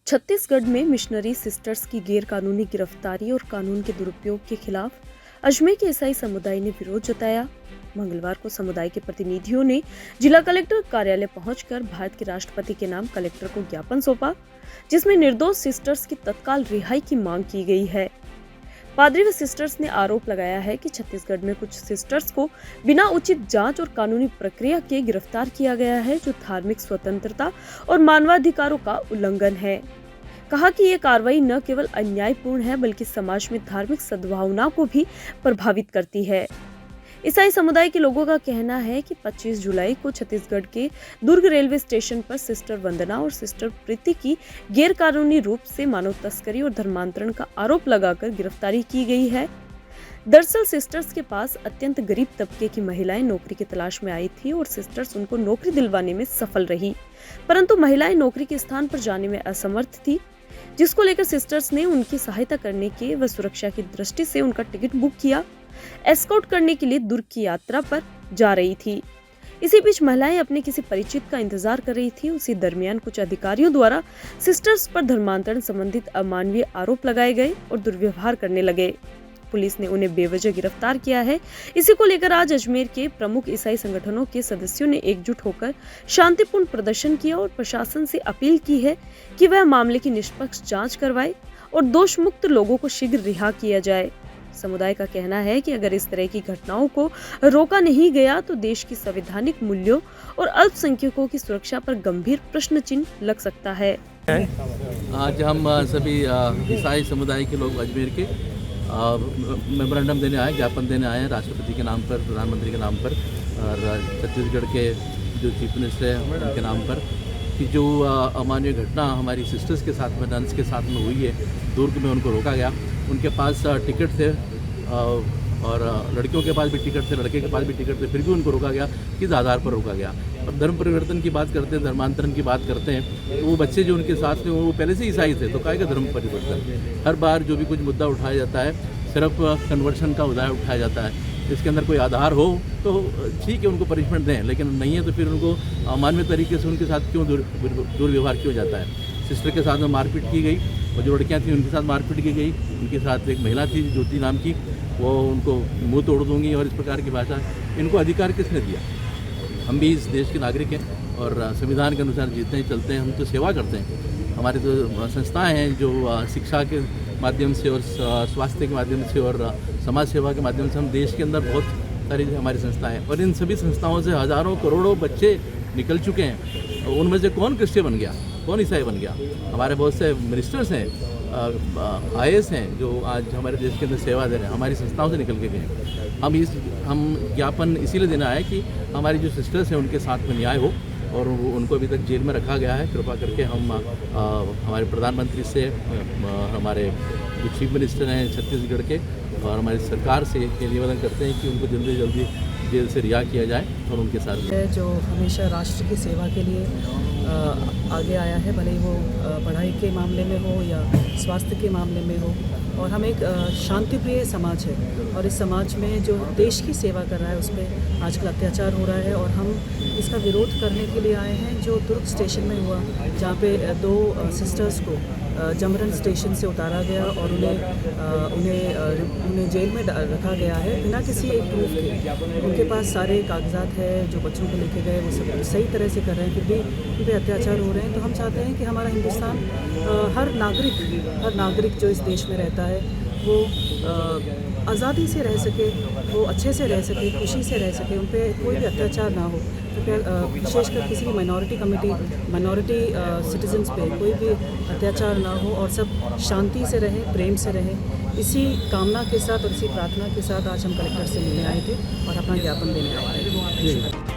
छत्तीसगढ़ में missionary sisters की गैरकानूनी गिरफ्तारी और कानून के दुरुपयोग के खिलाफ अजमेर के ईसाई समुदाय ने विरोध जताया। मंगलवार को समुदाय के प्रतिनिधियों ने जिला कलेक्टर कार्यालय पहुंचकर भारत के राष्ट्रपति के नाम कलेक्टर को ज्ञापन सौंपा, जिसमें निर्दोष सिस्टर्स की तत्काल रिहाई की मांग की गई है। पादरी व सिस्टर्स ने आरोप लगाया है कि छत्तीसगढ़ में कुछ सिस्टर्स को बिना उचित जांच और कानूनी प्रक्रिया के गिरफ्तार किया गया है, जो धार्मिक स्वतंत्रता और मानवाधिकारों का उल्लंघन है। कहा कि ये कार्रवाई न केवल अन्यायपूर्ण है, बल्कि समाज में धार्मिक सद्भावना को भी प्रभावित करती है। ईसाई समुदाय के लोगों का कहना है कि 25 जुलाई को छत्तीसगढ़ के दुर्ग रेलवे स्टेशन पर सिस्टर वंदना और सिस्टर प्रीति की गैरकानूनी रूप से मानव तस्करी और धर्मांतरण का आरोप लगाकर गिरफ्तारी की गई है। दरअसल सिस्टर्स के पास अत्यंत गरीब तबके की महिलाएं नौकरी की तलाश में आई थी और सिस्टर्स उनको नौकरी दिलवाने में सफल रही, परंतु महिलाएं नौकरी के स्थान पर जाने में असमर्थ थी, जिसको लेकर सिस्टर्स ने उनकी सहायता करने के व सुरक्षा की दृष्टि से उनका टिकट बुक किया। एस्कॉर्ट करने के लिए दुर्ग की यात्रा पर जा रही थी। इसी बीच महिलाएं अपने किसी परिचित का इंतजार कर रही थी। उसी दरमियान कुछ अधिकारियों द्वारा सिस्टर्स पर धर्मांतरण संबंधित अमानवीय आरोप लगाए गए और दुर्व्यवहार करने लगे। पुलिस ने उन्हें बेवजह गिरफ्तार किया है। इसी को लेकर आज अजमेर के प्रमुख ईसाई संगठनों के सदस्यों ने एकजुट होकर शांतिपूर्ण प्रदर्शन किया और प्रशासन से अपील की है कि वह मामले की निष्पक्ष जांच करवाए और दोष मुक्त लोगों को शीघ्र रिहा किया जाए। समुदाय का कहना है कि अगर इस तरह की घटनाओं को रोका नहीं गया तो देश की संवैधानिक मूल्यों और अल्पसंख्यकों की सुरक्षा पर गंभीर प्रश्न चिन्ह लग सकता है। आज हम सभी ईसाई समुदाय के लोग अजमेर के मेमोरेंडम देने आए, ज्ञापन देने आए हैं राष्ट्रपति के नाम पर, प्रधानमंत्री के नाम पर और छत्तीसगढ़ के जो चीफ मिनिस्टर हैं उनके नाम पर, कि जो अमानवीय घटना हमारी सिस्टर्स के साथ में, नन्स के साथ में हुई है, दुर्ग में उनको रोका गया। उनके पास टिकट थे और लड़कियों के पास भी टिकट थे, लड़के के पास भी टिकट थे, फिर भी उनको रोका गया। किस आधार पर रोका गया? अब धर्म परिवर्तन की बात करते हैं, धर्मांतरण की बात करते हैं, तो वो बच्चे जो उनके साथ थे वो पहले से ईसाई थे, तो काहे का धर्म परिवर्तन? हर बार जो भी कुछ मुद्दा उठाया जाता है सिर्फ कन्वर्शन का उठाया जाता है। इसके अंदर कोई आधार हो तो ठीक है, उनको पनिशमेंट दें, लेकिन नहीं है तो फिर उनको अमानवीय तरीके से उनके साथ क्यों दुर्व्यवहार क्यों जाता है? सिस्टर के साथ में मारपीट की गई और जो लड़कियां थी उनके साथ मारपीट की गई। उनके साथ एक महिला थी ज्योति नाम की, वो उनको मुंह तोड़ दूंगी और इस प्रकार की भाषा। इनको अधिकार किसने दिया? हम भी इस देश के नागरिक हैं और संविधान के अनुसार जीते हैं, चलते हैं, हम तो सेवा करते हैं। हमारी तो संस्थाएं हैं जो शिक्षा के माध्यम से और स्वास्थ्य के माध्यम से और समाज सेवा के माध्यम से हम देश के अंदर बहुत सारी हमारी संस्थाएं हैं और इन सभी संस्थाओं से हज़ारों करोड़ों बच्चे निकल चुके हैं। उनमें से कौन क्रिश्चियन बन गया, कौन ईसाई बन गया? हमारे बहुत से मिनिस्टर्स हैं, IAS हैं जो आज हमारे देश के अंदर सेवा दे रहे हैं, हमारी संस्थाओं से निकल के गए। हम ज्ञापन इसीलिए देना आए कि हमारी जो सिस्टर्स हैं उनके साथ में न्याय हो और उनको अभी तक जेल में रखा गया है। कृपा करके हम हमारे प्रधानमंत्री से, हमारे जो चीफ मिनिस्टर हैं छत्तीसगढ़ के और हमारी सरकार से ये निवेदन करते हैं कि उनको जल्दी से जल्दी जेल से रिहा किया जाए और उनके साथ जो हमेशा राष्ट्र की सेवा के लिए आगे आया है, भले ही वो पढ़ाई के मामले में हो या स्वास्थ्य के मामले में हो। और हम एक शांतिप्रिय समाज है और इस समाज में जो देश की सेवा कर रहा है उस पर आजकल अत्याचार हो रहा है और हम इसका विरोध करने के लिए आए हैं। जो दुर्ग स्टेशन में हुआ, जहाँ पे 2 सिस्टर्स को जमरन स्टेशन से उतारा गया और उन्हें जेल में रखा गया है बिना किसी एक प्रूफ के। उनके पास सारे कागजात है, जो बच्चों को लेके गए वो सब सही तरह से कर रहे हैं, फिर भी उन पर अत्याचार हो रहे हैं। तो हम चाहते हैं कि हमारा हिंदुस्तान, हर नागरिक जो इस देश में रहता है वो आज़ादी से रह सके, वो अच्छे से रह सके, खुशी से रह सके, उन पर कोई भी अत्याचार ना हो। तो विशेषकर किसी भी माइनॉरिटी सिटीजन्स पे कोई भी अत्याचार ना हो और सब शांति से रहे, प्रेम से रहे। इसी कामना के साथ और इसी प्रार्थना के साथ आज हम कलेक्टर से मिलने आए थे और अपना ज्ञापन देने आए थे।